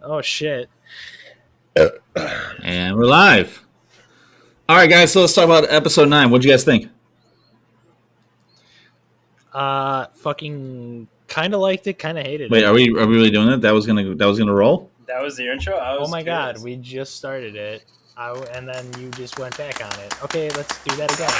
Oh shit. And we're live. All right, guys. So let's talk about episode 9. What'd you guys think? Fucking kind of liked it, kind of hated Wait, it. are we really doing it? That was gonna roll. That was the intro. I was Oh my curious. god, we just started it. And then you just went back on it. Okay, let's do that again.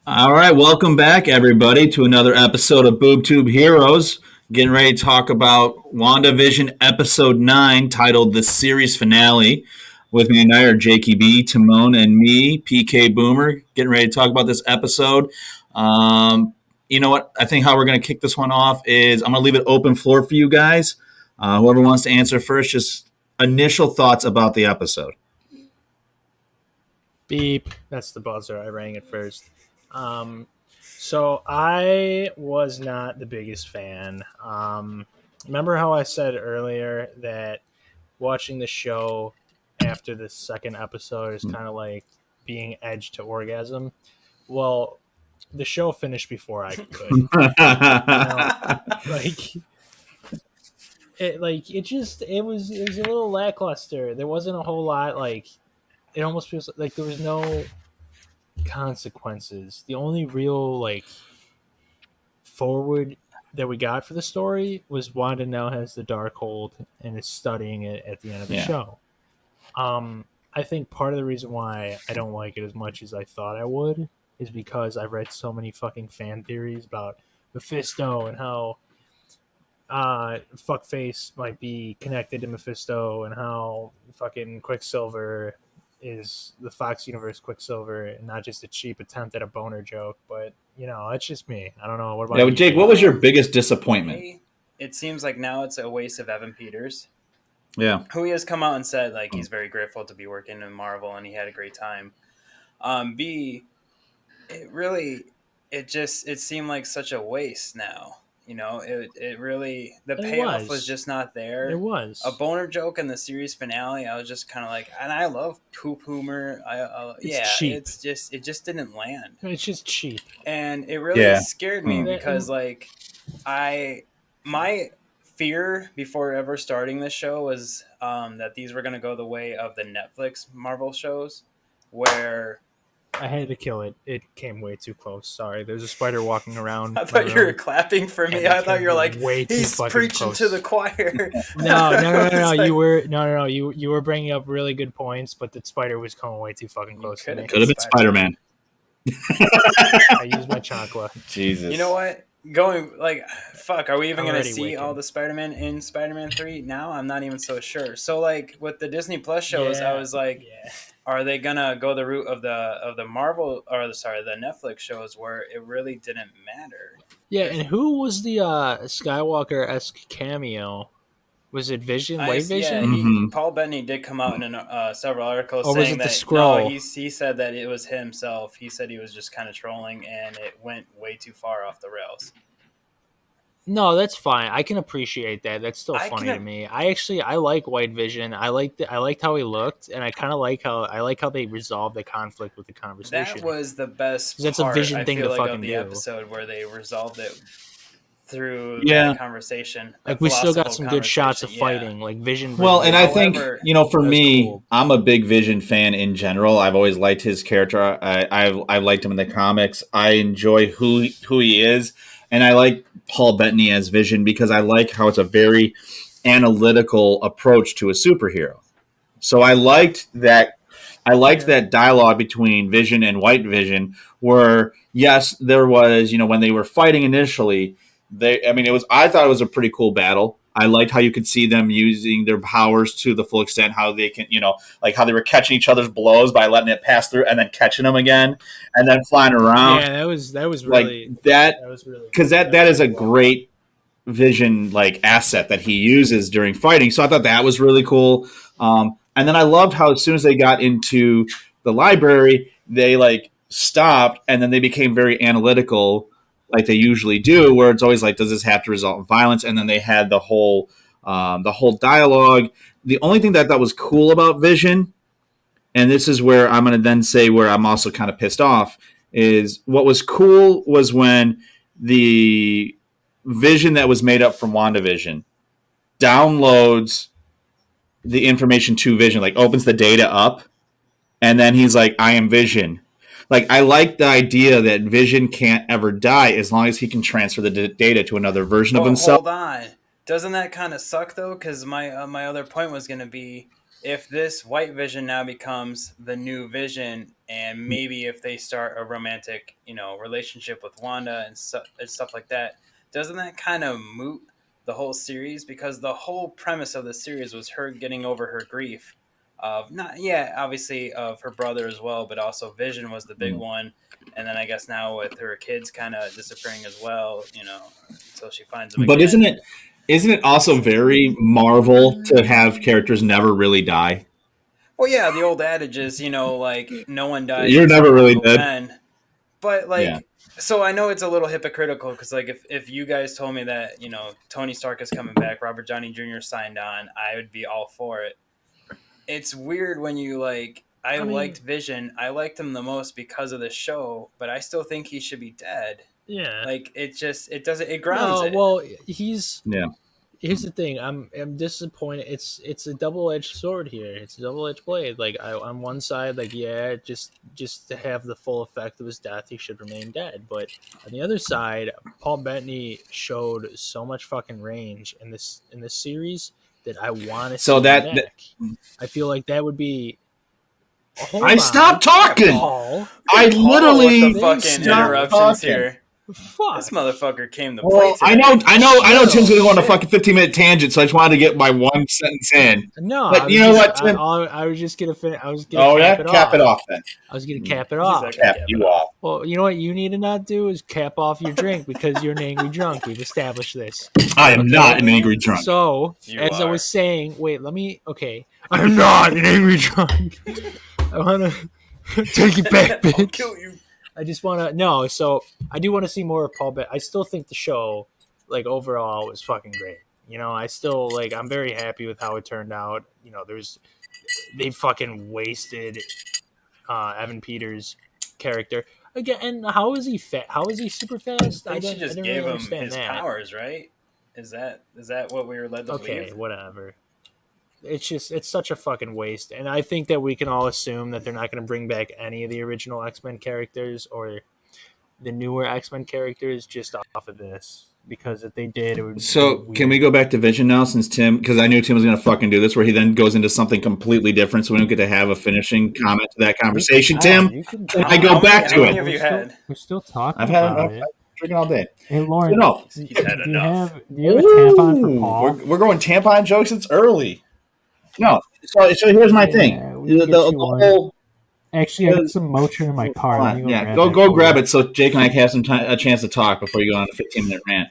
All right, welcome back, everybody, to another episode of BoobTube Heroes. Getting ready to talk about WandaVision episode 9, titled "The Series Finale." With me tonight are Jakey B, Timon, and me, PK Boomer. Getting ready to talk about this episode. You know what? I think how we're going to kick this one off is I'm going to leave it open floor for you guys. Whoever wants to answer first, just initial thoughts about the episode. Beep. That's the buzzer. I rang it first. So I was not the biggest fan. Remember how I said earlier that watching the show after the second episode is kind of like being edged to orgasm? Well, the show finished before I could. It was a little lackluster. There wasn't a whole lot. Like, it almost feels like there was no consequences. The only real forward that we got for the story was Wanda now has the Darkhold and is studying it at the end of the show. I think part of the reason why I don't like it as much as I thought I would is because I've read so many fucking fan theories about Mephisto and how Fuckface might be connected to Mephisto and how fucking Quicksilver is the Fox Universe Quicksilver and not just a cheap attempt at a boner joke. But, it's just me. I don't know. What about you, Jake? What was your biggest disappointment? It seems like now it's a waste of Evan Peters. Yeah. Who he has come out and said, he's very grateful to be working in Marvel and he had a great time. B, it seemed like such a waste now. It really, the payoff was just not there. It was a boner joke in the series finale. I was just kind of like, and I love poop humor. Cheap. It just didn't land. It's just cheap, and it really scared me because my fear before ever starting this show was that these were going to go the way of the Netflix Marvel shows, where I had to kill it. It came way too close. Sorry. There's a spider walking around. I thought you were clapping for me. I thought you were like, he's preaching to the choir. No. You were bringing up really good points, but the spider was coming way too fucking close to me. Could have been Spider-Man. I used my chancla. Jesus. You know what? Are we even going to see all the Spider-Man in Spider-Man 3 now? I'm not even so sure. So, with the Disney Plus shows, I was like, are they going to go the route of the Marvel, the Netflix shows where it really didn't matter? Yeah, and who was the Skywalker-esque cameo? Was it Vision? White Vision? Yeah, Paul Bettany did come out in several articles saying was it that the Skrull? No, he said that it was himself. He said he was just kind of trolling, and it went way too far off the rails. No, that's fine. I can appreciate that. That's still funny to me. I like White Vision. I liked how he looked, and I kind of like how they resolved the conflict with the conversation. That was the best. That's a Vision thing to fucking do. The episode where they resolved it through conversation. We still got some good shots of fighting, like Vision. Well, and I think for me, cool. I'm a big Vision fan in general. I've always liked his character. I liked him in the comics. I enjoy who he is, and I like Paul Bettany as Vision because I like how it's a very analytical approach to a superhero. So I liked that. I liked that dialogue between Vision and White Vision, where yes, there was when they were fighting initially. I thought it was a pretty cool battle. I liked how you could see them using their powers to the full extent, how they can, how they were catching each other's blows by letting it pass through and then catching them again and then flying around. Yeah, that was really that was really because that is a great Vision asset that he uses during fighting. So I thought that was really cool. And then I loved how as soon as they got into the library, they stopped and then they became very analytical. Like they usually do, where it's always does this have to result in violence? And then they had the whole dialogue. The only thing that was cool about Vision, and this is where I'm going to then say where I'm also kind of pissed off, is what was cool was when the Vision that was made up from WandaVision downloads the information to Vision, like opens the data up, and then he's like, I am Vision. Like, I like the idea that Vision can't ever die as long as he can transfer the data to another version of himself. Hold on. Doesn't that kind of suck, though? Because my other point was going to be, if this White Vision now becomes the new Vision, and maybe if they start a romantic, relationship with Wanda and stuff like that, doesn't that kind of moot the whole series? Because the whole premise of the series was her getting over her grief of obviously of her brother as well, but also Vision was the big one. And then I guess now with her kids kind of disappearing as well, until she finds them But again. isn't it also very Marvel to have characters never really die? Well, yeah, the old adage is, like, no one dies. You're never really dead. But, like, so I know it's a little hypocritical because, like, if you guys told me that, Tony Stark is coming back, Robert Downey Jr. signed on, I would be all for it. It's weird when you, like, I liked Vision. I liked him the most because of the show, but I still think he should be dead. Yeah. Like, it grounds it. Well, here's the thing. I'm disappointed. It's a double-edged sword here. It's a double-edged blade. Like, on one side, like, just to have the full effect of his death, he should remain dead. But on the other side, Paul Bettany showed so much fucking range in this series that I want to see him back. I feel like that would be. Stopped talking. Paul. I literally fucking interruptions here. Fuck. This motherfucker came to play today. I know Tim's going to go on a fucking 15-minute tangent, so I just wanted to get my one sentence in. No, but you know what, Tim? I was just going to finish. I was going to cap it off then. I was going to cap it off. Cap you off. Well, you know what you need to not do is cap off your drink because you're an angry drunk. We've established this. I am not an angry drunk. So, I was saying, I'm not an angry drunk. I want to take it back, bitch. I'll kill you. I just want to so I do want to see more of Paul Bettany. I still think the show, like, overall was fucking great. I still, like, I'm very happy with how it turned out. They fucking wasted Evan Peters' character again. And how is he fat? How is he super fast? I think she just gave him his powers, right? Is that what we were led to believe? Okay, whatever. It's such a fucking waste. And I think that we can all assume that they're not going to bring back any of the original X-Men characters or the newer X-Men characters just off of this. Because if they did, it would So, can we go back to Vision now since because I knew Tim was going to fucking do this, where he then goes into something completely different, so we don't get to have a finishing comment to that conversation, Tim? I go back to it. We're still talking I've had about enough. Drinking all day. Hey, Lauren, He's had enough. Do you have a tampon for Paul? We're going tampon jokes. It's early. No, so here's my thing. The whole Actually, I got some Motrin in my car. Go grab it so Jake and I have a chance to talk before you go on a 15-minute rant.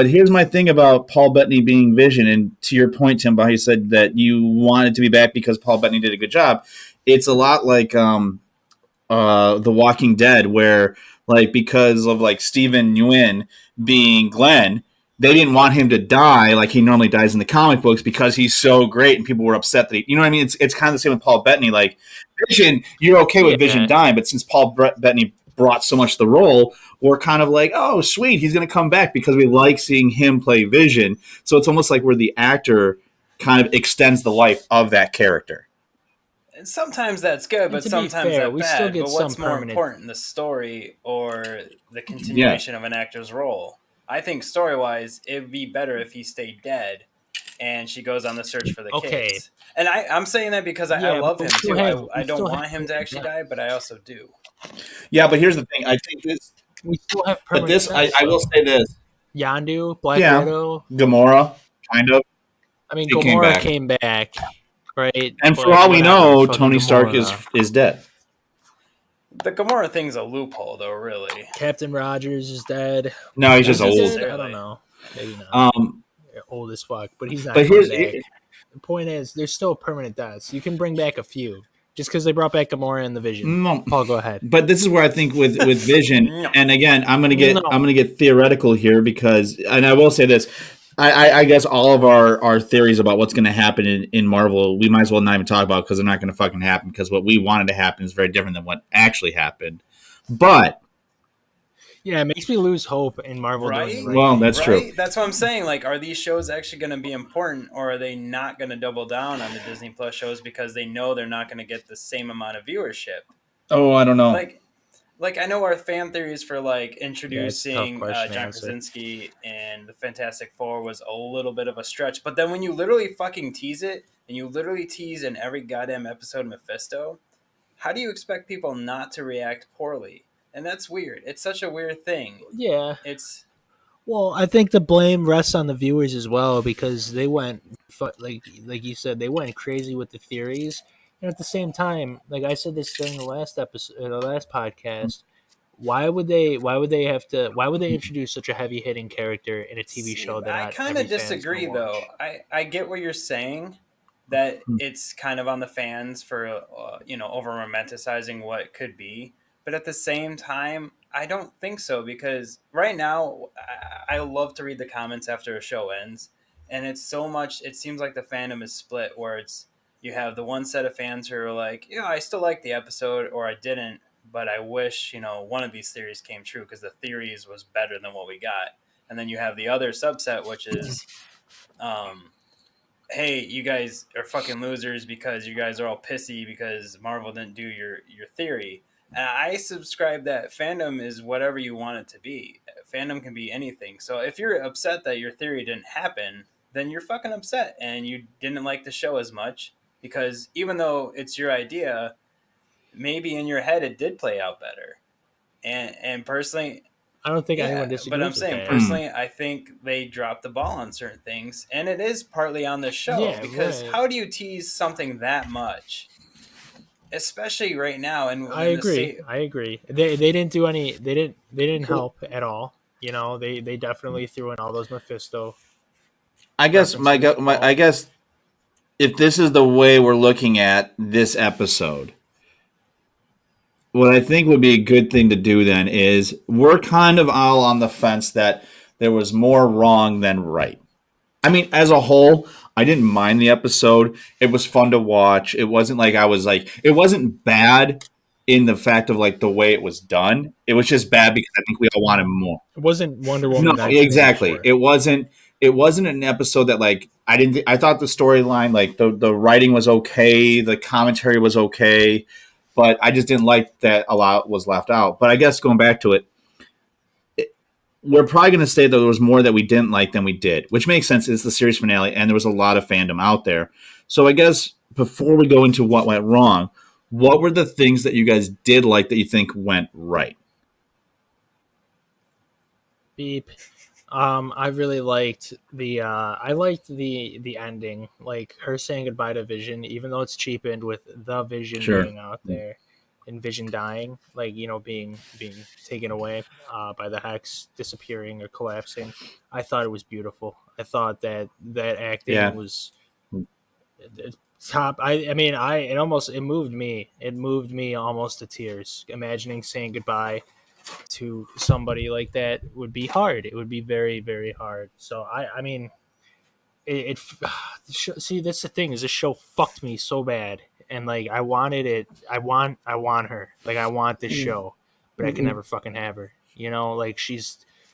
Here's my thing about Paul Bettany being Vision, and to your point, Tim, how you said that you wanted to be back because Paul Bettany did a good job. It's a lot like The Walking Dead, where, like, because of, like, Stephen Yeun being Glenn, they didn't want him to die like he normally dies in the comic books because he's so great, and people were upset that you know what I mean? It's kind of the same with Paul Bettany. Like, Vision, you're okay with Vision dying, but since Paul Bettany brought so much to the role, we're kind of like, oh, sweet, he's going to come back because we like seeing him play Vision. So it's almost like where the actor kind of extends the life of that character. And sometimes that's good, but sometimes that's bad. But what's more important, the story or the continuation of an actor's role? I think story-wise, it would be better if he stayed dead and she goes on the search for the kids. And I'm saying that because I love him, too. I don't want him to actually die, but I also do. Yeah, but here's the thing. I think this... We still have permanent deaths, I will say this. Yondu, Black Widow. Gamora, kind of. I mean, Gamora came back, right? And for all we know, Tony Stark is dead. The Gamora thing's a loophole, though, really. Captain Rogers is dead. No, he's just old. I don't know. Maybe not. Old as fuck, but he's not. But the point is, there's still permanent deaths. You can bring back a few. Just because they brought back Gamora and the Vision. No. Paul, go ahead. But this is where I think with Vision, and again, I'm gonna get theoretical here because, and I will say this, I guess all of our theories about what's going to happen in Marvel, we might as well not even talk about because they're not going to fucking happen because what we wanted to happen is very different than what actually happened. But yeah, it makes me lose hope in Marvel doing the Right? right well, thing. that's true. Right? That's what I'm saying. Like, are these shows actually going to be important, or are they not going to double down on the Disney Plus shows because they know they're not going to get the same amount of viewership? Oh, I don't know. Like I know our fan theories for like Yeah, it's a tough introducing question to John answer. Krasinski and the Fantastic Four was a little bit of a stretch, but then when you literally fucking tease it and you literally tease in every goddamn episode Mephisto, how do you expect people not to react poorly? And that's weird. It's such a weird thing. Yeah. It's Well, I think the blame rests on the viewers as well because they went like you said they went crazy with the theories, and at the same time, like I said this during the last episode, the last podcast, why would they introduce such a heavy hitting character in a TV See, show that I not kind every of fan's gonna disagree though. watch? I get what you're saying that it's kind of on the fans for over romanticizing what could be, but at the same time, I don't think so because right now I love to read the comments after a show ends, and it's so much. It seems like the fandom is split where it's you have the one set of fans who are like, yeah, I still like the episode, or I didn't, but I wish one of these theories came true because the theories was better than what we got, and then you have the other subset, which is, um, hey, you guys are fucking losers because you guys are all pissy because Marvel didn't do your theory. And I subscribe that fandom is whatever you want it to be. Fandom can be anything. So if you're upset that your theory didn't happen, then you're fucking upset and you didn't like the show as much because even though it's your idea, maybe in your head it did play out better. And personally, I don't think anyone yeah, but I'm disagrees with saying that. personally, I think they dropped the ball on certain things, and it is partly on the show Yeah, because right. how do you tease something that much, especially right now and I in the agree. state? I agree. They didn't do any. They didn't help at all. They definitely threw in all those Mephisto I guess references. I All guess if this is the way we're looking at this episode, what I think would be a good thing to do then is we're kind of all on the fence that there was more wrong than right. I mean, as a whole, I didn't mind the episode. It was fun to watch. It wasn't like I was like, it wasn't bad in the fact of like the way it was done. It was just bad because I think we all wanted more. it wasn't Wonder No, Woman 1984. exactly. It wasn't an episode that like I didn't. I thought the storyline, like the writing was okay, the commentary was okay, but I just didn't like that a lot was left out. But I guess going back to it, we're probably going to say that there was more that we didn't like than we did, which makes sense. It's the series finale, and there was a lot of fandom out there. So I guess before we go into what went wrong, what were the things that you guys did like that you think went right? Beep. I really liked the ending, like her saying goodbye to Vision, even though it's cheapened with the Vision Sure. being out there and Vision dying, like being taken away by the hex, disappearing or collapsing. I thought it was beautiful. I thought that acting Yeah. was top. I mean, it moved me. It moved me almost to tears. Imagining saying goodbye to somebody like that would be hard. It would be very, very hard. So I mean, it see, that's the thing is this show fucked me so bad, and like I wanted it. I want her. Like I want this show, but I can never fucking have her. Like she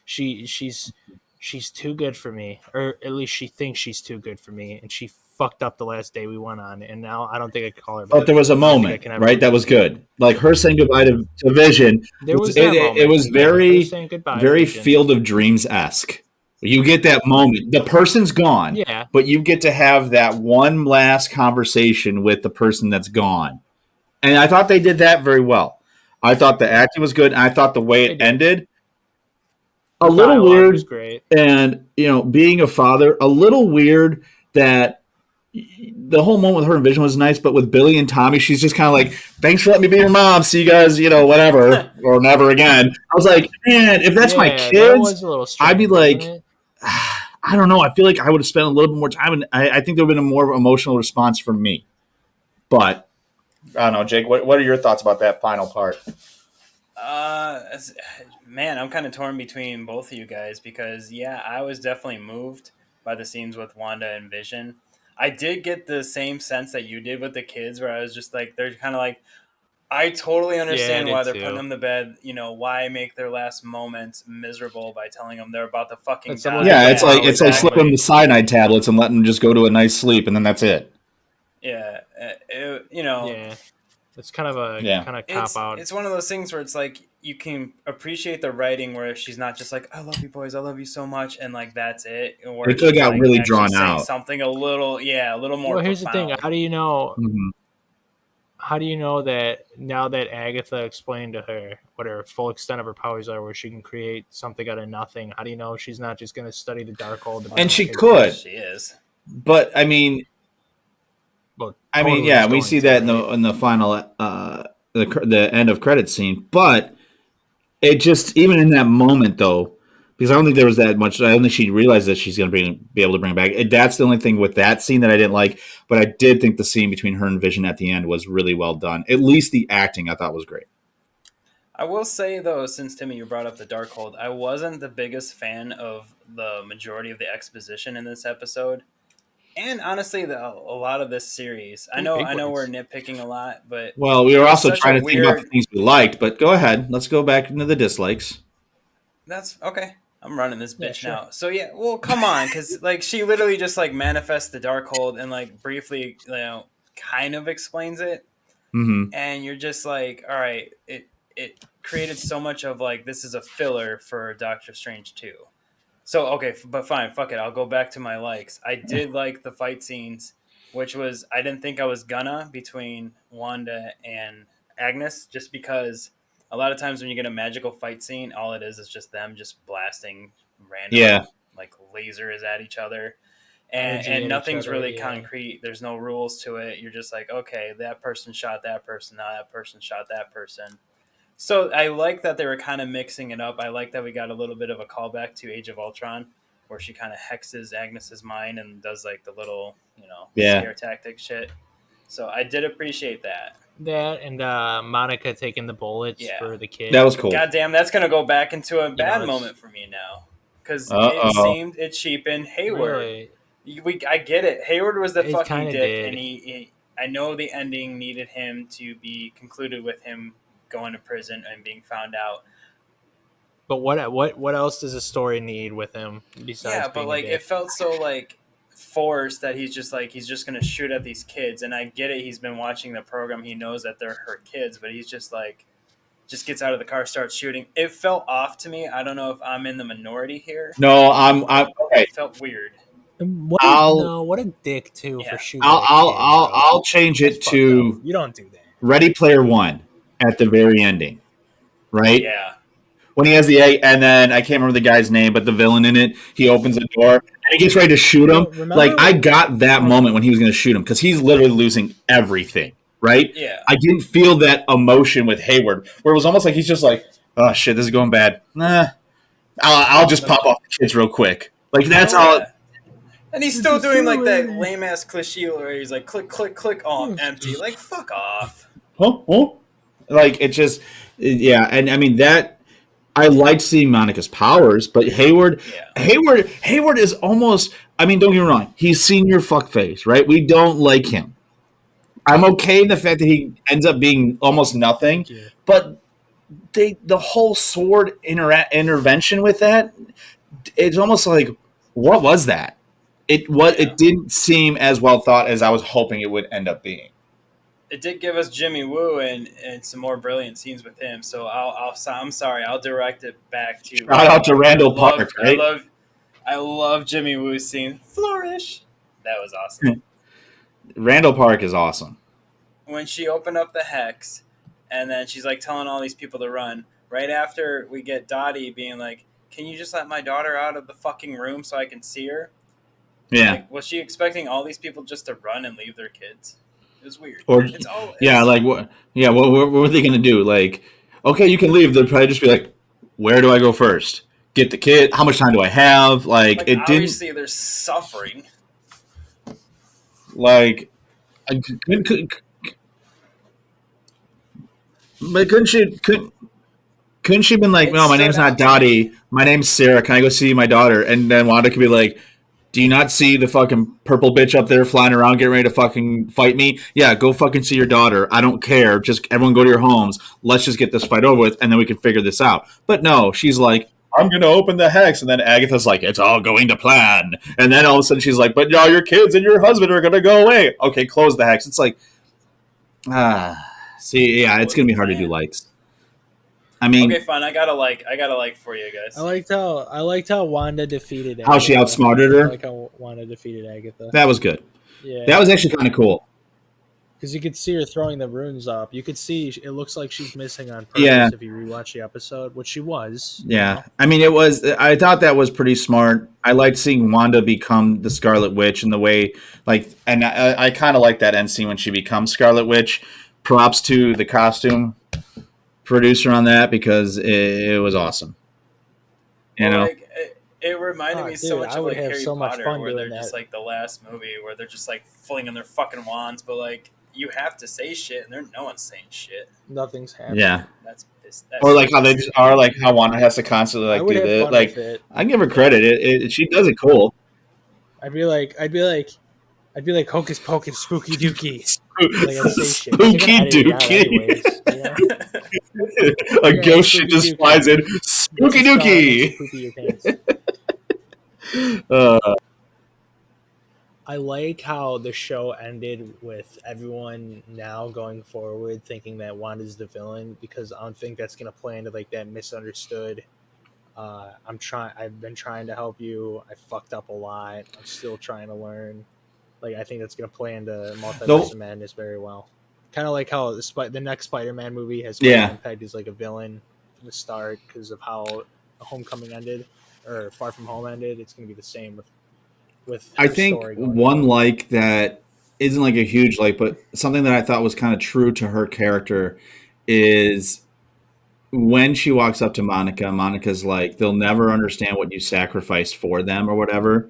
she's she's too good for me, or at least she thinks she's too good for me, and she fucked up the last day we went on, and now I don't think I can call her But back. there was a I don't think I moment, can ever right? That forgive was her. good. Like her saying goodbye to Vision. There was It, that it, it moment. was Yeah, her very, saying goodbye to very Vision. Field of Dreams esque. You get that moment. The person's gone, Yeah, but you get to have that one last conversation with the person that's gone. And I thought they did that very well. I thought the acting was good. And I thought the way they it did. ended, a The little dialogue was weird. great. And, being a father, a little weird that the whole moment with her and Vision was nice, but with Billy and Tommy, she's just kind of like, "Thanks for letting me be your mom. See you guys, whatever, or never again." I was like, man, if that's my Yeah, that kids, was a little I'd be strange, wasn't like, it? I don't know. I feel like I would have spent a little bit more time, and I think there would have been a more emotional response from me. But I don't know, Jake. What are your thoughts about that final part? Man, I'm kind of torn between both of you guys because yeah, I was definitely moved. by the scenes with Wanda and Vision. I did get the same sense that you did with the kids, where I was just like, they're kind of like, I totally understand why they're putting them to bed. You know, why make their last moments miserable by telling them they're about to fucking die? Yeah, it's like slipping them the cyanide tablets and letting them just go to a nice sleep, and then that's it. Yeah, Yeah, it's kind of a kind of cop out. It's one of those things where it's like you can appreciate the writing where she's not just like, I love you boys, I love you so much, and like that's it. Or it could have got really drawn out. Something a little more. Well, here's profound. The thing: how do you know? Mm-hmm. How do you know that now that Agatha explained to her what her full extent of her powers are, where she can create something out of nothing? How do you know she's not just going to study the Darkhold? And she could. She is. But I mean, yeah, we see that in the final the end of credits scene. But it just, even in that moment though, because I don't think there was that much. I don't think she realized that she's going to be able to bring it back. That's the only thing with that scene that I didn't like. But I did think the scene between her and Vision at the end was really well done. At least the acting I thought was great. I will say though, since Timmy, you brought up the Darkhold, I wasn't the biggest fan of the majority of the exposition in this episode, and honestly, a lot of this series. I know we're nitpicking a lot, but we were also trying to think about the things we liked. But go ahead, let's go back into the dislikes. That's okay. I'm running this bitch now. So yeah, well, come on, because like she literally just like manifests the Darkhold and like briefly, kind of explains it, and you're just like, all right, it created so much of like this is a filler for Doctor Strange 2. So okay, but fine, fuck it. I'll go back to my likes. I did like the fight scenes, which was I didn't think I was gonna between Wanda and Agnes, just because. A lot of times when you get a magical fight scene, all it is just them just blasting random like lasers at each other. And nothing's really concrete. There's no rules to it. You're just like, okay, that person shot that person. Now that person shot that person. So I like that they were kind of mixing it up. I like that we got a little bit of a callback to Age of Ultron, where she kind of hexes Agnes's mind and does like the little, scare tactic shit. So I did appreciate that. That and Monica taking the bullets for the kid. That was cool. God damn, that's going to go back into a bad moment for me now. Because it cheapened Hayward. Really? I get it. Hayward was the fucking dick, and I know the ending needed him to be concluded with him going to prison and being found out. But what else does the story need with him besides being a dick? It felt so like forced that he's just going to shoot at these kids, and I get it, he's been watching the program, he knows that they're her kids, but he's just gets out of the car, starts shooting. It felt off to me. I don't know if I'm in the minority here. No, I'm okay. It felt weird. What a dick too for shooting. I'll change it to you don't do that. Ready Player One at the very ending, right? Yeah. When he has the egg, and then I can't remember the guy's name, but the villain in it, he opens the door and he gets ready to shoot him. I got that moment when he was going to shoot him because he's literally losing everything, right? Yeah. I didn't feel that emotion with Hayward, where it was almost like he's just like, oh shit, this is going bad. Nah, I'll just pop off the kids real quick. Like that's all. And he's still doing like that lame ass cliche where he's like, click, click, click, oh, empty. Like, fuck off. Huh? Like it just, yeah, and I mean that. I liked seeing Monica's powers, but Hayward is almost. I mean, don't get me wrong. He's senior fuckface, right? We don't like him. I'm okay in the fact that he ends up being almost nothing, but the whole sword intervention with that, it's almost like, what was that? It didn't seem as well thought as I was hoping it would end up being. It did give us Jimmy Woo and some more brilliant scenes with him. So I'm sorry. I'll direct it back to. Shout out to Randall Park. Right? I love Jimmy Woo's scene. Flourish. That was awesome. Randall Park is awesome. When she opened up the hex, and then she's like telling all these people to run. Right after we get Dottie being like, "Can you just let my daughter out of the fucking room so I can see her?" Yeah. Like, was she expecting all these people just to run and leave their kids? It was weird. What were they going to do? Like, okay, you can leave. They'll probably just be like, where do I go first? Get the kid? How much time do I have? Like it obviously didn't. They're suffering. Like, but couldn't she been like, no, my name's not Dottie. My name's Sarah. Can I go see my daughter? And then Wanda could be like, Do you not see the fucking purple bitch up there flying around getting ready to fucking fight me? Yeah, go fucking see your daughter. I don't care. Just everyone go to your homes. Let's just get this fight over with, and then we can figure this out. But no, she's like, I'm going to open the hex. And then Agatha's like, it's all going to plan. And then all of a sudden she's like, but y'all, your kids and your husband are going to go away. Okay, close the hex. It's like, see, yeah, it's going to be hard to do likes. I mean, okay, fine. I got a like for you guys. I liked how Wanda defeated Agatha. How she outsmarted her. I like how Wanda defeated Agatha. That was good. Yeah, that was actually kind of cool. Because you could see her throwing the runes up. You could see it looks like she's missing on purpose if you rewatch the episode, which she was. Yeah, you know? I mean, it was. I thought that was pretty smart. I liked seeing Wanda become the Scarlet Witch in the way, like, and I kind of like that end scene when she becomes Scarlet Witch. Props to the costume producer on that because it was awesome. You know. Like, it reminded me so much of like Harry Potter, where they're just like the last movie where they're just like flinging their fucking wands, but like you have to say shit, and no one's saying shit. Nothing's happening. Yeah, that's or like how they just are, like how Wanda has to constantly like do this. Like I give her credit; she does it cool. I'd be like hocus pocus, spooky dookie. Spooky dookie. A ghost shit just flies in. Spooky dookie. I like how the show ended with everyone now going forward thinking that Wanda's the villain, because I don't think that's gonna play into like that misunderstood. I've been trying to help you. I fucked up a lot. I'm still trying to learn. Like I think that's gonna play into Multiverse of Madness very well. Kind of like how the next Spider-Man movie has pegged as like a villain from the start because of how Homecoming ended or Far From Home ended. It's gonna be the same with I think one like that isn't like a huge like, but something that I thought was kind of true to her character is when she walks up to Monica. Monica's like, they'll never understand what you sacrificed for them or whatever.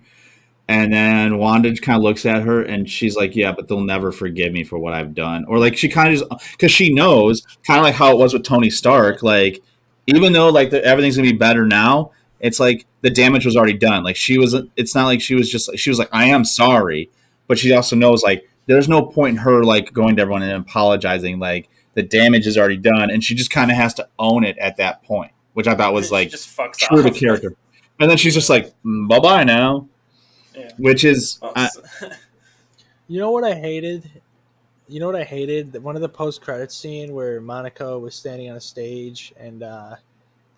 And then Wanda kind of looks at her and she's like, yeah, but they'll never forgive me for what I've done. Or like she kind of just, because she knows kind of like how it was with Tony Stark. Like, even though like everything's going to be better now, it's like the damage was already done. Like it's not like she was like, I am sorry. But she also knows like there's no point in her like going to everyone and apologizing. Like the damage is already done. And she just kind of has to own it at that point, which I thought was like true to character. And then she's just like, bye-bye now. Yeah. Which is, you know what I hated? One of the post-credits scene where Monica was standing on a stage and the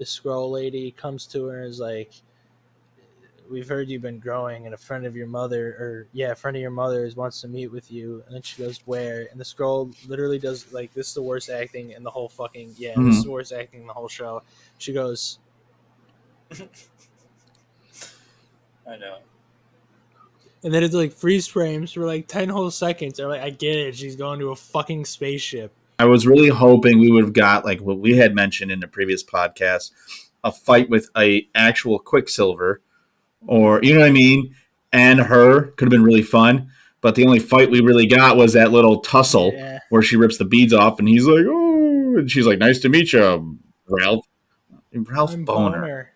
Skrull lady comes to her and is like, "We've heard you've been growing, and a friend of your mother's wants to meet with you." And then she goes, "Where?" And the Skrull literally does like, this is the worst acting in the whole fucking this is the worst acting in the whole show. She goes, I know. And then it's like freeze frames for like 10 whole seconds. They're like, I get it. She's going to a fucking spaceship. I was really hoping we would have got like what we had mentioned in the previous podcast, a fight with a actual Quicksilver, or you know what I mean, and her could have been really fun. But the only fight we really got was that little tussle where she rips the beads off, and he's like, "Oh," and she's like, "Nice to meet you, Ralph." Ralph Boner.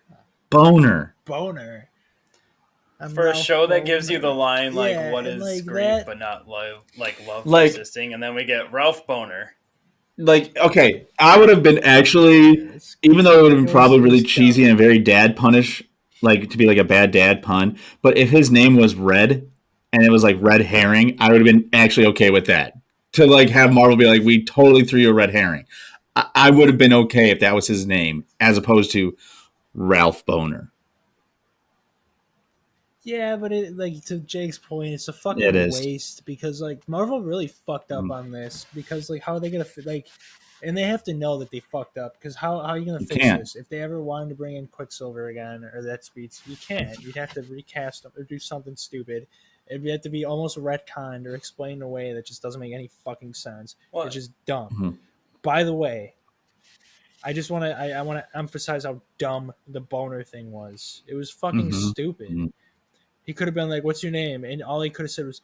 For a show that gives you the line like what is like grief that, but not love, like love persisting, and then we get Ralph Boner. Like, okay, I would have been actually, even though it would have been probably really cheesy and very dad punish, like to be like a bad dad pun, but if his name was Red and it was like Red Herring, I would have been actually okay with that. To like have Marvel be like, we totally threw you a red herring. I would have been okay if that was his name as opposed to Ralph Boner. Yeah, but it, like to Jake's point, it's a fucking waste because like Marvel really fucked up on this because like how are they gonna like, and they have to know that they fucked up because how are you gonna fix this if they ever wanted to bring in Quicksilver again or that speech? You can't. You'd have to recast them or do something stupid. It'd have to be almost retconned or explained in a way that just doesn't make any fucking sense. It's just dumb. Mm-hmm. By the way, I just want to I want to emphasize how dumb the Boner thing was. It was fucking stupid. Mm-hmm. He could have been like, "What's your name?" And all he could have said was,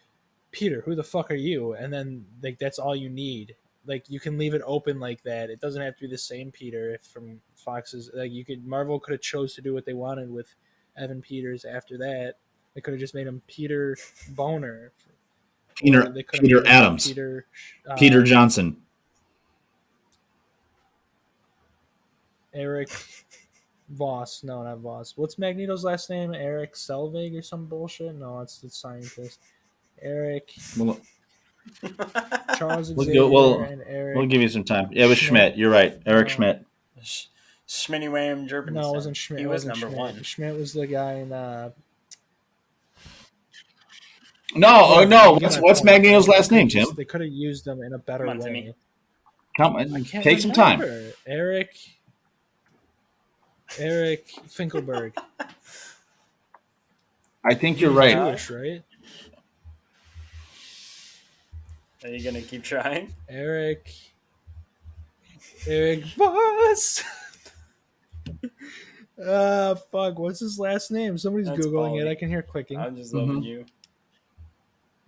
"Peter, who the fuck are you?" And then like that's all you need. Like you can leave it open like that. It doesn't have to be the same Peter from Fox's. Like Marvel could have chose to do what they wanted with Evan Peters after that. They could have just made him Peter Boner. Peter Adams. Peter Johnson. Eric Voss. No, not Voss. What's Magneto's last name? Eric Selvig or some bullshit? No, it's the scientist. Eric. Charles Xavier and Eric. We'll give you some time. Yeah, it was Schmidt. You're right. Eric Schmidt. Schmitty Wham Jerbenson. No, it wasn't Schmidt. He was number Schmidt. one. Schmidt was the guy in. No. What's Magneto's last name, Tim? They could have used them in a better way. Come on, take some time. Eric Finkelberg. I think you're right. Jewish, right? Are you gonna keep trying? Eric Voss. Fuck. What's his last name? Somebody's Googling it. I can hear clicking. I'm just loving you.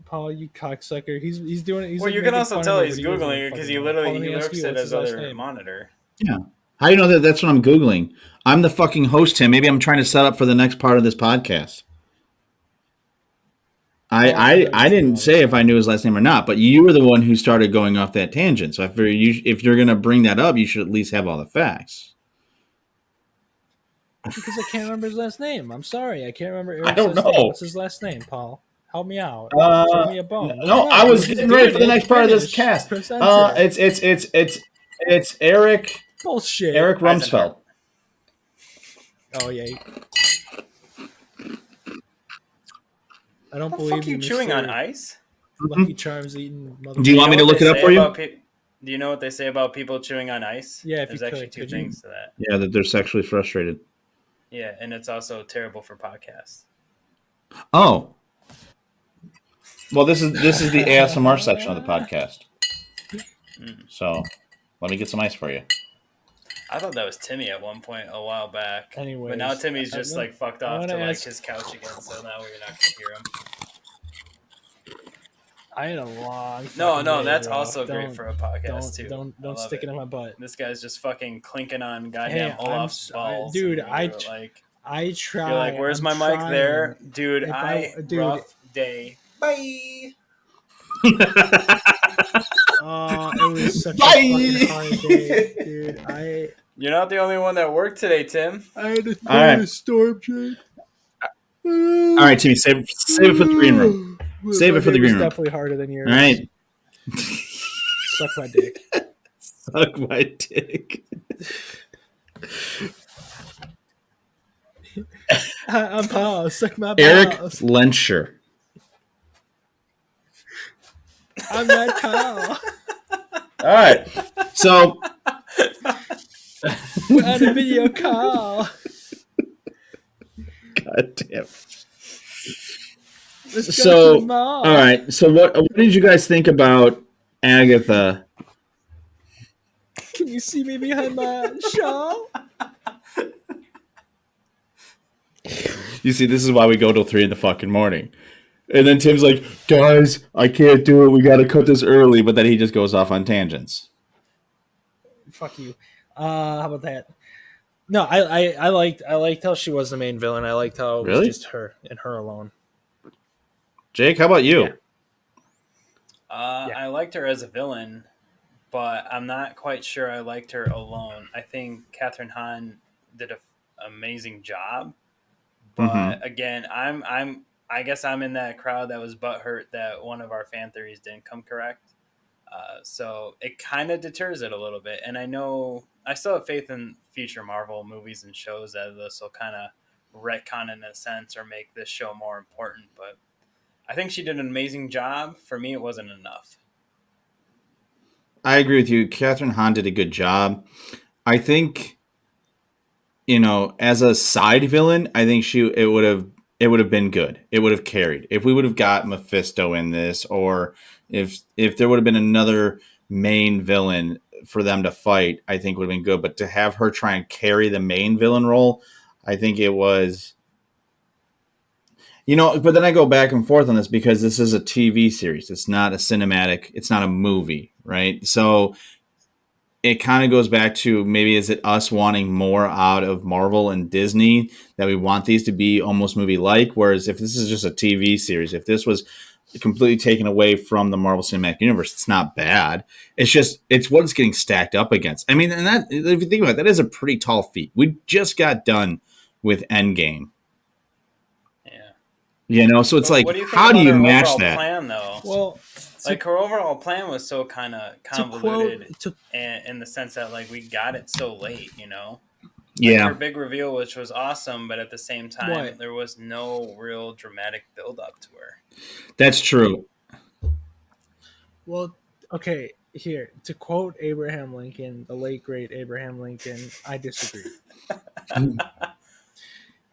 Paul, you cocksucker. He's doing it. Well, you can also tell he's Googling it because he looks at his other monitor. Yeah. How do you know that that's what I'm Googling? I'm the fucking host, Tim. Maybe I'm trying to set up for the next part of this podcast. I didn't say if I knew his last name or not, but you were the one who started going off that tangent. So if you're going to bring that up, you should at least have all the facts. Because I can't remember his last name. I'm sorry. I can't remember Eric's I don't know. Name. What's his last name, Paul? Help me out. Throw me a bone. No, I was getting ready for the next part of this cast. It's Eric. Bullshit. Eric Rumsfeld. Oh yeah. I don't believe you. Chewing on ice? Lucky Charms eating. Do you want me to look it up for you? Do you know what they say about people chewing on ice? Yeah, there's actually two things to that. Yeah, that they're sexually frustrated. Yeah, and it's also terrible for podcasts. Oh. Well, this is the ASMR section of the podcast. So, let me get some ice for you. I thought that was Timmy at one point a while back. Anyways, but now Timmy's just fucked off to his couch again, so now we're not gonna hear him. I had a long. No, that's also great for a podcast too. Don't stick it in my butt. This guy's just fucking clinking on goddamn Olaf's balls, dude. I try. You're like, where's my mic there, dude? Rough day. Bye. It was such a fucking hard day, dude. You're not the only one that worked today, Tim. I had to throw a storm chain. All right, Timmy, save it for the green room. Save it for the green room. Definitely harder than yours. All right. Suck my dick. Suck my dick. I'm Paul. Suck my Eric balls. Lenscher. I'm not Paul. All right. So we're on a video call. God damn. So, all right. So, what did you guys think about Agatha? Can you see me behind my shawl? You see, this is why we go till 3 a.m. And then Tim's like, guys, I can't do it. We got to cut this early. But then he just goes off on tangents. Fuck you. How about that? No, I liked how she was the main villain. I liked how it was just her and her alone. Jake, how about you? Yeah. I liked her as a villain, but I'm not quite sure I liked her alone. I think Catherine Hahn did an amazing job, but again, I guess I'm in that crowd that was butthurt that one of our fan theories didn't come correct. So it kind of deters it a little bit, and I know I still have faith in future Marvel movies and shows that this will kind of retcon in a sense or make this show more important, but I think she did an amazing job. For me, it wasn't enough. I agree with you. Catherine Hahn did a good job. I think, as a side villain, I think it would have been good. It would have carried. If we would have got Mephisto in this, or if there would have been another main villain for them to fight, I think would have been good. But to have her try and carry the main villain role, I think it was. But then I go back and forth on this because this is a TV series. It's not a cinematic. It's not a movie, right? So it kind of goes back to maybe is it us wanting more out of Marvel and Disney that we want these to be almost movie like? Whereas if this is just a TV series, if this was completely taken away from the Marvel Cinematic Universe, it's not bad. It's just it's what it's getting stacked up against. I mean, and that if you think about it, that is a pretty tall feat. We just got done with Endgame. So it's like, how do you match that? Plan, though? Well, like her overall plan was so kind of convoluted in the sense that like we got it so late, Like her big reveal, which was awesome, but at the same time, there was no real dramatic build up to her. That's true. Well, okay, here to quote Abraham Lincoln, the late great Abraham Lincoln, I disagree.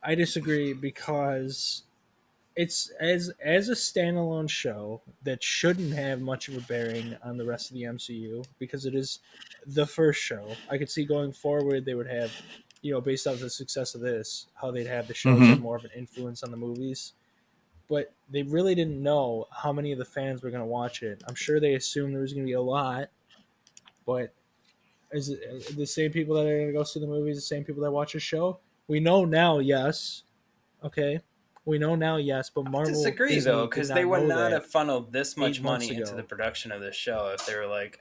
I disagree because it's as a standalone show that shouldn't have much of a bearing on the rest of the MCU because it is the first show. I could see going forward they would have, based off the success of this, how they'd have the shows have more of an influence on the movies. But they really didn't know how many of the fans were going to watch it. I'm sure they assumed there was going to be a lot, but is it the same people that are going to go see the movies, the same people that watch the show? We know now, yes. Okay. We know now, yes, but Marvel... I disagree, though, because they would not have funneled this much money into the production of this show if they were like,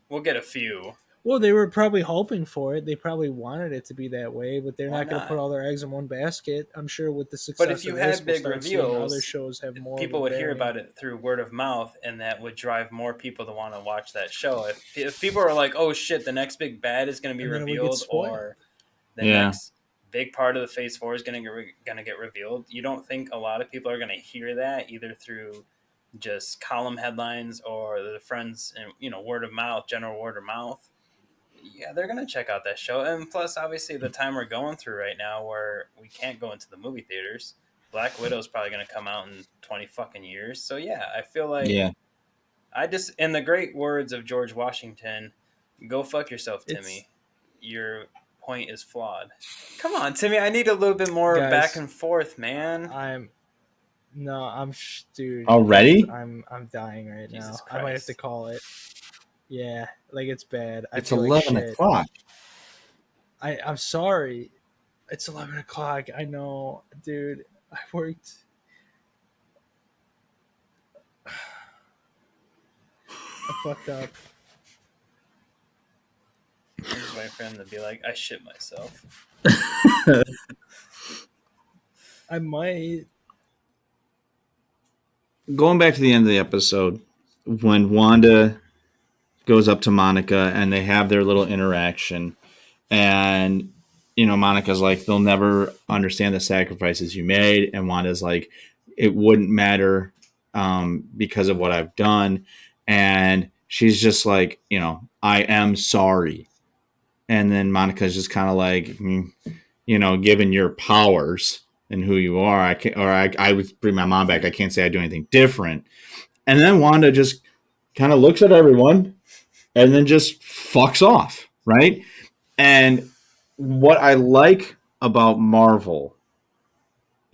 we'll get a few. Well, they were probably hoping for it. They probably wanted it to be that way, but they're not going to put all their eggs in one basket. I'm sure with the success of this, but if you had big reveals, other shows have more. People would hear about it through word of mouth, and that would drive more people to want to watch that show. If people are like, oh, shit, the next big bad is going to be revealed, or the next... big part of the Phase 4 is going to get revealed. You don't think a lot of people are going to hear that either through just column headlines or the friends and word of mouth, general word of mouth? Yeah, they're going to check out that show. And plus, obviously, the time we're going through right now where we can't go into the movie theaters. Black Widow's probably going to come out in 20 fucking years. So yeah, I feel like in the great words of George Washington, go fuck yourself, Timmy. Your point is flawed. Come on, Timmy. I need a little bit more back and forth, man. Dude. Already? I'm dying right now. I might have to call it. Yeah, like it's bad. It's 11 o'clock. I'm sorry. It's 11 o'clock. I know, dude. I worked. I fucked up. I'm just waiting for him to be like, I shit myself. I might. Going back to the end of the episode, when Wanda goes up to Monica and they have their little interaction, and Monica's like, they'll never understand the sacrifices you made, and Wanda's like, it wouldn't matter because of what I've done, and she's just like, I am sorry. And then Monica's just kind of like, given your powers and who you are, I would bring my mom back. I can't say I do anything different. And then Wanda just kind of looks at everyone and then just fucks off, right? And what I like about Marvel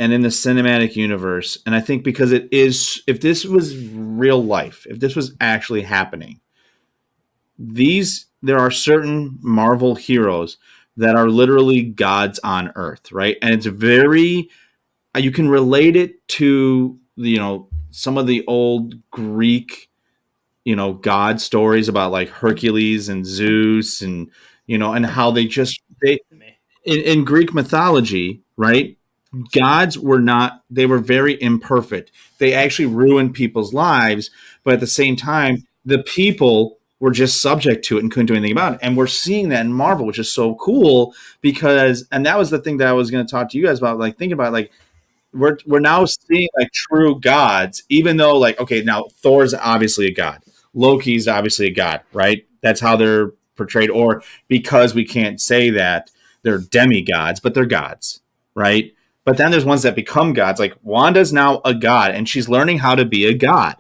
and in the cinematic universe, and I think because it is, if this was real life, if this was actually happening, there are certain Marvel heroes that are literally gods on Earth, right? And it's very, you can relate it to, some of the old Greek, god stories about like Hercules and Zeus and, and how they in Greek mythology, right? Gods they were very imperfect. They actually ruined people's lives, but at the same time, the people were just subject to it and couldn't do anything about it. And we're seeing that in Marvel, which is so cool because, and that was the thing that I was going to talk to you guys about, like, thinking about, like, we're now seeing like true gods, even though like, okay, now Thor's obviously a god. Loki's obviously a god, right? That's how they're portrayed. Or because we can't say that they're demigods, but they're gods, right? But then there's ones that become gods. Like Wanda's now a god and she's learning how to be a god,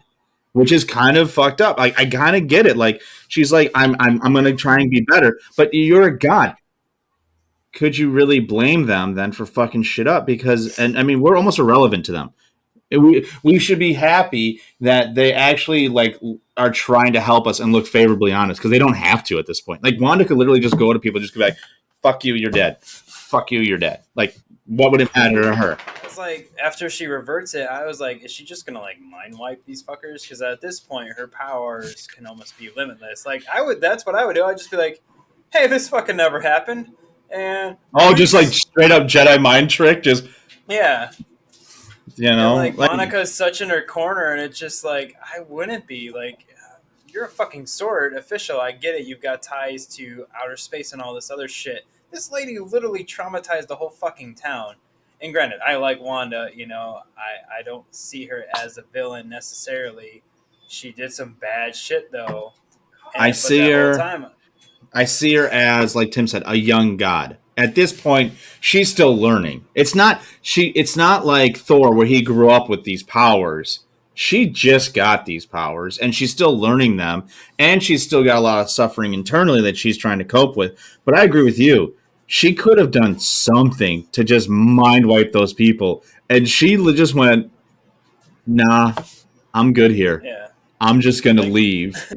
which is kind of fucked up. Like I kind of get it. Like she's like, I'm going to try and be better, but you're a god. Could you really blame them then for fucking shit up? Because, and I mean, we're almost irrelevant to them. We should be happy that they actually like are trying to help us and look favorably on us because they don't have to at this point. Like Wanda could literally just go to people, just be like, "Fuck you, you're dead. Fuck you, you're dead." Like, what would it matter to her? It's like after she reverts it, I was like, is she just gonna like mind wipe these fuckers? Because at this point, her powers can almost be limitless. Like I would, that's what I would do. I'd just be like, hey, this fucking never happened, and just like straight up Jedi mind trick, just yeah. And like like Monica's such in her corner, and it's just like I wouldn't be like. You're a fucking sword official. I get it. You've got ties to outer space and all this other shit. This lady literally traumatized the whole fucking town. And granted, I like Wanda. I don't see her as a villain necessarily. She did some bad shit though. I see her. I see her as, like Tim said, a young god. At this point, she's still learning. It's not like Thor where he grew up with these powers. She just got these powers and she's still learning them, and she's still got a lot of suffering internally that she's trying to cope with. But I agree with you. She could have done something to just mind wipe those people. And she just went, "Nah, I'm good here. Yeah. I'm just going to leave."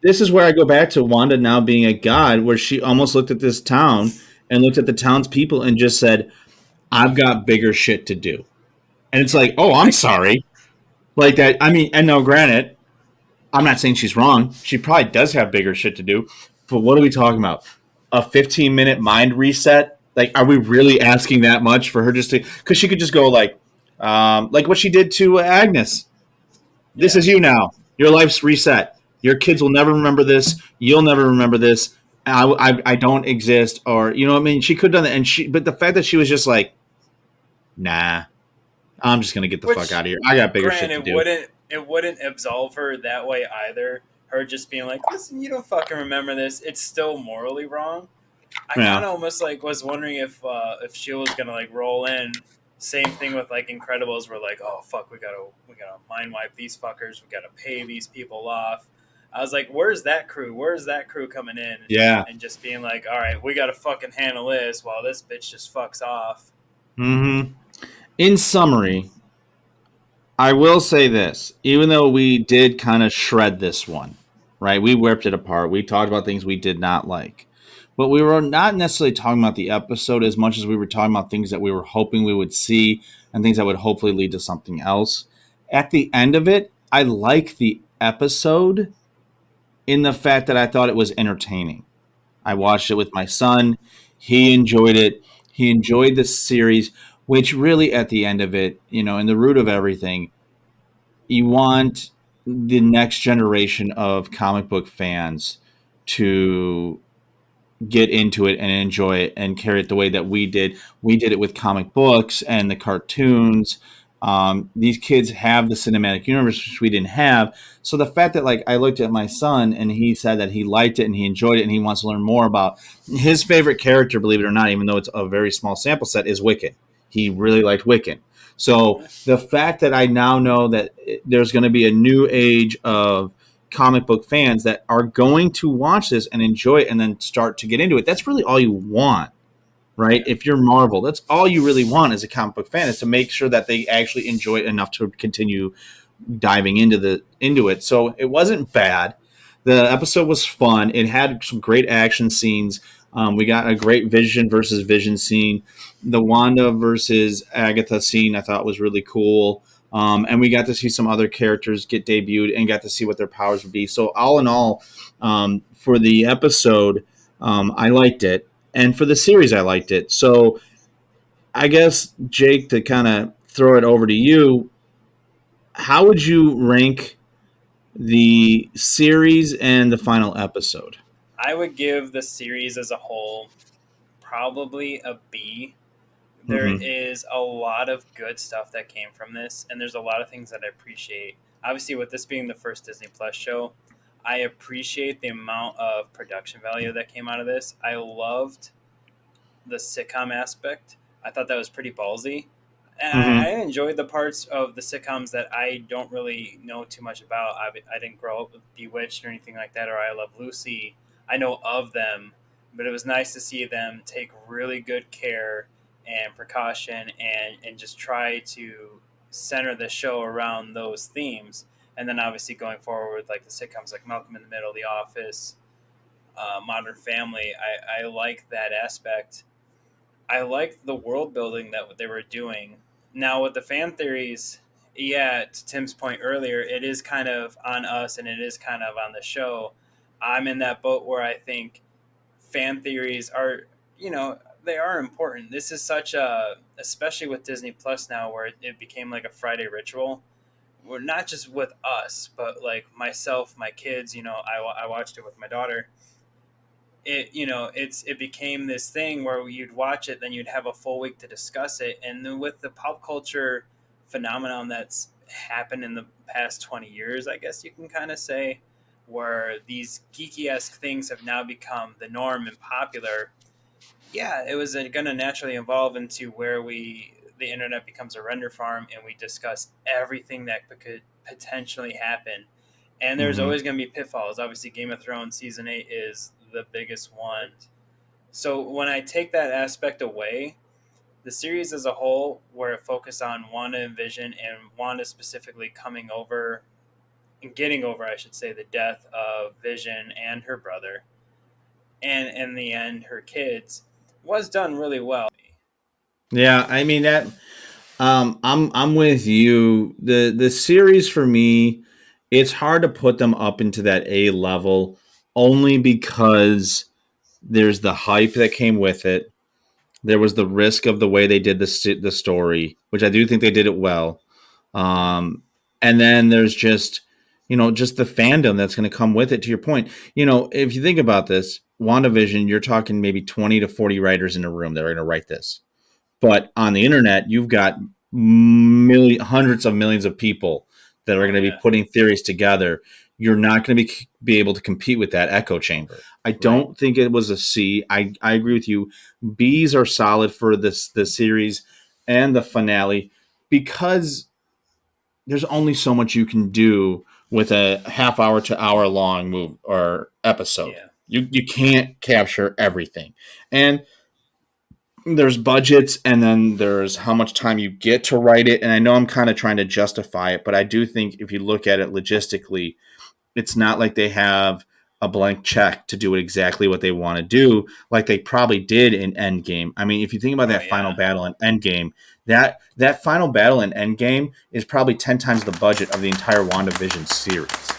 This is where I go back to Wanda now being a god, where she almost looked at this town and looked at the townspeople and just said, "I've got bigger shit to do." And it's like, oh, I'm sorry. Like that. I mean, and no, granted, I'm not saying she's wrong. She probably does have bigger shit to do. But what are we talking about? A 15-minute mind reset? Like, are we really asking that much for her just to? Because she could just go like what she did to Agnes. This is you now. Your life's reset. Your kids will never remember this. You'll never remember this. I don't exist, or you know what I mean. She could have done that, but the fact that she was just like, "Nah, I'm just gonna get the fuck out of here. I got bigger shit to do." It wouldn't absolve her that way either. Her just being like, "Listen, you don't fucking remember this. It's still morally wrong." I kind of almost like was wondering if Shield was gonna like roll in. Same thing with like Incredibles. We're like, "Oh fuck, we gotta mind wipe these fuckers. We gotta pay these people off." I was like, "Where's that crew? Where's that crew coming in?" Yeah, and just being like, "All right, we gotta fucking handle this while this bitch just fucks off." Mm-hmm. In summary, I will say this: even though we did kind of shred this one, right? We ripped it apart. We talked about things we did not like. But we were not necessarily talking about the episode as much as we were talking about things that we were hoping we would see and things that would hopefully lead to something else. At the end of it, I like the episode in the fact that I thought it was entertaining. I watched it with my son. He enjoyed it. He enjoyed the series, which really at the end of it, in the root of everything, you want the next generation of comic book fans to get into it and enjoy it and carry it the way that we did. We did it with comic books and the cartoons. These kids have the cinematic universe, which we didn't have. So the fact that like I looked at my son and he said that he liked it and he enjoyed it and he wants to learn more about his favorite character, believe it or not, even though it's a very small sample set, is Wiccan. He really liked Wiccan. So the fact that I now know that there's going to be a new age of comic book fans that are going to watch this and enjoy it and then start to get into it, that's really all you want, right? If you're Marvel, that's all you really want as a comic book fan, is to make sure that they actually enjoy it enough to continue diving into it. So it wasn't bad. The episode was fun. It had some great action scenes. We got a great Vision versus Vision scene. The Wanda versus Agatha scene I thought was really cool. And we got to see some other characters get debuted and got to see what their powers would be. So all in all, for the episode, I liked it. And for the series, I liked it. So I guess, Jake, to kind of throw it over to you, how would you rank the series and the final episode? I would give the series as a whole probably a B. There is a lot of good stuff that came from this, and there's a lot of things that I appreciate. Obviously, with this being the first Disney Plus show, I appreciate the amount of production value that came out of this. I loved the sitcom aspect. I thought that was pretty ballsy. And I enjoyed the parts of the sitcoms that I don't really know too much about. I didn't grow up with Bewitched or anything like that, or I Love Lucy. I know of them, but it was nice to see them take really good care and precaution and just try to center the show around those themes. And then obviously going forward with like the sitcoms like Malcolm in the Middle, The Office, Modern Family, I like that aspect. I liked the world building that they were doing. Now with the fan theories, yeah, to Tim's point earlier, it is kind of on us and it is kind of on the show. I'm in that boat where I think fan theories are, they are important. This is such a, especially with Disney Plus now, where it became like a Friday ritual. We're not just with us, but like myself, my kids. I watched it with my daughter. It became this thing where you'd watch it, then you'd have a full week to discuss it, and then with the pop culture phenomenon that's happened in the past 20 years, I guess you can kind of say, where these geeky-esque things have now become the norm and popular. Yeah, it was going to naturally evolve into where the internet becomes a render farm and we discuss everything that could potentially happen. And there's always going to be pitfalls. Obviously, Game of Thrones season 8 is the biggest one. So when I take that aspect away, the series as a whole, where it focused on Wanda and Vision, and Wanda specifically coming over and getting over, I should say, the death of Vision and her brother, and in the end, her kids, was done really well. Yeah, I mean that. I'm with you. The series for me, it's hard to put them up into that A level, only because there's the hype that came with it. There was the risk of the way they did the story, which I do think they did it well. And then there's just just the fandom that's going to come with it. To your point, if you think about this, WandaVision, you're talking maybe 20 to 40 writers in a room that are going to write this. But on the internet, you've got hundreds of millions of people that are going to be putting theories together. You're not going to be able to compete with that echo chamber. I don't think it was a C. I agree with you. B's are solid for the series and the finale, because there's only so much you can do with a half hour to hour long move or episode. Yeah. You can't capture everything. And there's budgets, and then there's how much time you get to write it. And I know I'm kind of trying to justify it, but I do think if you look at it logistically, it's not like they have a blank check to do exactly what they want to do, like they probably did in Endgame. I mean, if you think about that final battle in Endgame, that final battle in Endgame is probably 10 times the budget of the entire WandaVision series.